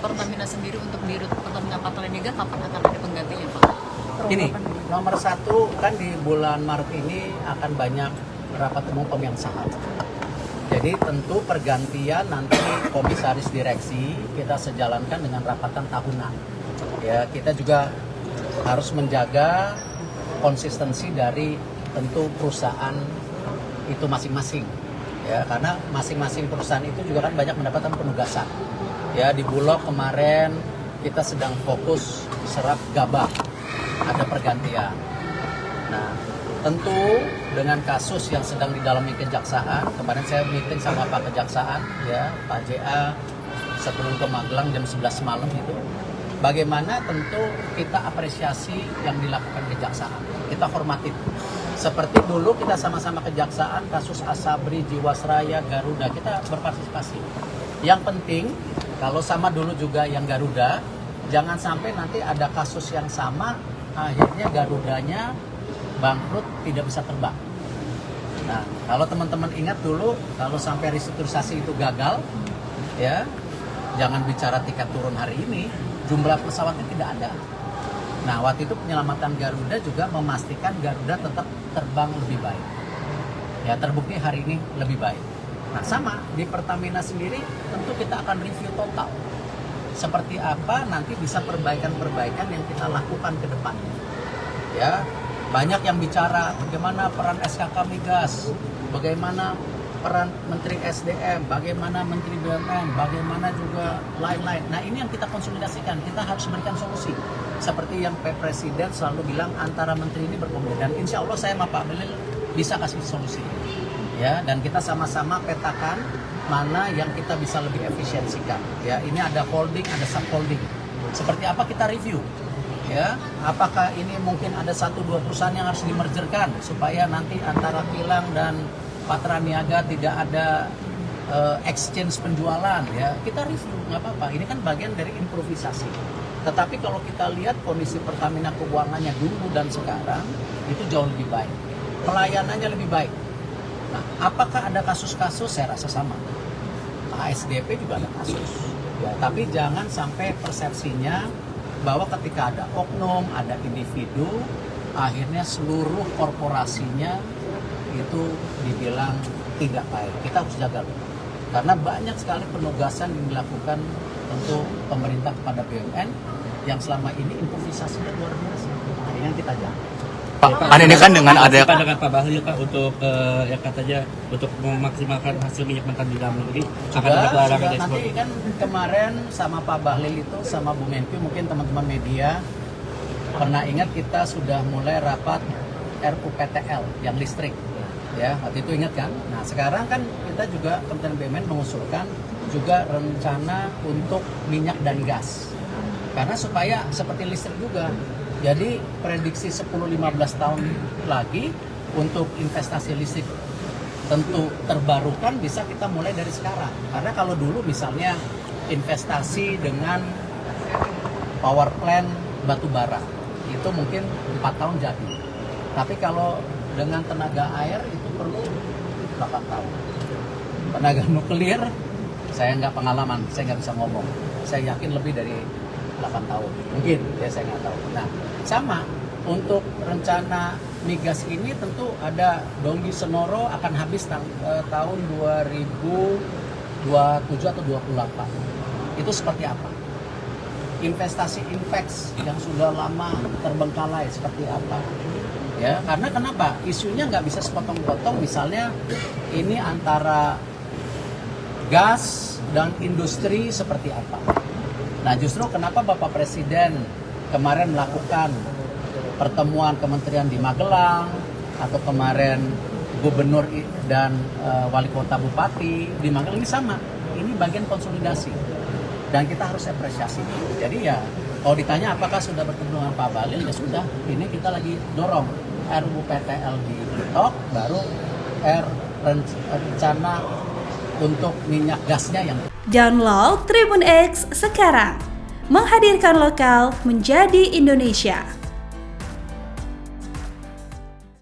Pertamina sendiri untuk di rute Pertamina Patraniaga kapan akan ada penggantinya, Pak? Ini nomor satu kan di bulan Maret ini akan banyak rapat umum pemegang saham. Jadi tentu pergantian nanti komisaris direksi kita sejalankan dengan rapatan tahunan. Ya, kita juga harus menjaga konsistensi dari tentu perusahaan itu masing-masing. Ya, karena masing-masing perusahaan itu juga kan banyak mendapatkan penugasan. Ya, di Bulog kemarin kita sedang fokus serap gabah, ada pergantian. Nah, tentu dengan kasus yang sedang didalami kejaksaan, kemarin saya meeting sama Pak Kejaksaan, ya Pak JA sebelum ke Magelang jam 11 malam itu, bagaimana tentu kita apresiasi yang dilakukan kejaksaan, kita hormati. Seperti dulu kita sama-sama kejaksaan, kasus Asabri, Jiwasraya, Garuda, kita berpartisipasi. Yang penting, kalau sama dulu juga yang Garuda, jangan sampai nanti ada kasus yang sama, akhirnya Garudanya bangkrut, tidak bisa terbang. Nah, kalau teman-teman ingat dulu, kalau sampai restrukturisasi itu gagal, ya, jangan bicara tiket turun hari ini, jumlah pesawatnya tidak ada. Nah, waktu itu penyelamatan Garuda juga memastikan Garuda tetap terbang lebih baik. Ya, terbukti hari ini lebih baik. Nah, sama di Pertamina sendiri, tentu kita akan review total. Seperti apa nanti bisa perbaikan-perbaikan yang kita lakukan ke depannya. Ya, banyak yang bicara bagaimana peran SKK Migas, bagaimana peran Menteri SDM, bagaimana Menteri BUMN, bagaimana juga lain-lain. Nah, ini yang kita konsolidasikan, kita harus berikan solusi. Seperti yang Pak Presiden selalu bilang, antara menteri ini berkomunikasi. Dan insya Allah saya sama Pak Belil bisa kasih solusi. Ya, dan kita sama-sama petakan mana yang kita bisa lebih efisiensikan. Ya, ini ada holding, ada subholding. Seperti apa kita review. Ya, apakah ini mungkin ada 1-2 perusahaan yang harus dimergerkan supaya nanti antara Kilang dan Patraniaga tidak ada exchange penjualan, ya kita review, nggak apa-apa. Ini kan bagian dari improvisasi. Tetapi kalau kita lihat kondisi Pertamina keuangannya dulu dan sekarang itu jauh lebih baik, pelayanannya lebih baik. Nah, apakah ada kasus-kasus? Saya rasa sama. ASDP juga ada kasus. Ya, tapi jangan sampai persepsinya bahwa ketika ada oknum, ada individu, akhirnya seluruh korporasinya itu dibilang tidak baik. Kita harus jaga. Karena banyak sekali penugasan yang dilakukan untuk pemerintah kepada BUMN yang selama ini improvisasinya luar biasa. Nah, ini yang kita jaga. Pak, ini kan dengan ada dengan Pak Bahlil Pak untuk yang katanya untuk memaksimalkan hasil minyak mentah di dalam negeri akan ada pelarangan ekspor. Nanti kan kemarin sama Pak Bahlil itu sama Bu Menkyu, mungkin teman-teman media pernah ingat kita sudah mulai rapat RUPTL yang listrik, ya waktu itu ingat kan? Nah sekarang kan kita juga Kementerian BUMN mengusulkan juga rencana untuk minyak dan gas, karena supaya seperti listrik juga. Jadi prediksi 10-15 tahun lagi untuk investasi listrik tentu terbarukan bisa kita mulai dari sekarang. Karena kalau dulu misalnya investasi dengan power plant batu bara itu mungkin 4 tahun jadi. Tapi kalau dengan tenaga air itu perlu 8 tahun. Tenaga nuklir saya nggak pengalaman, saya nggak bisa ngomong. Saya yakin lebih dari 8 tahun, mungkin ya saya nggak tahu. Nah sama untuk rencana migas ini tentu ada Donggi Senoro akan habis tahun 2027 atau 28. Itu seperti apa? Investasi Inpex yang sudah lama terbengkalai seperti apa? Ya karena kenapa? Isunya nggak bisa sepotong-potong. Misalnya ini antara gas dan industri seperti apa? Nah justru kenapa Bapak Presiden kemarin melakukan pertemuan kementerian di Magelang, atau kemarin gubernur dan wali kota bupati di Magelang ini sama. Ini bagian konsolidasi dan kita harus apresiasi. Jadi ya kalau ditanya apakah sudah bertemu dengan Pak Bahlil, ya sudah. Ini kita lagi dorong RUPTL ditok, baru rencana untuk minyak gasnya yang Download Tribun X sekarang, menghadirkan lokal menjadi Indonesia.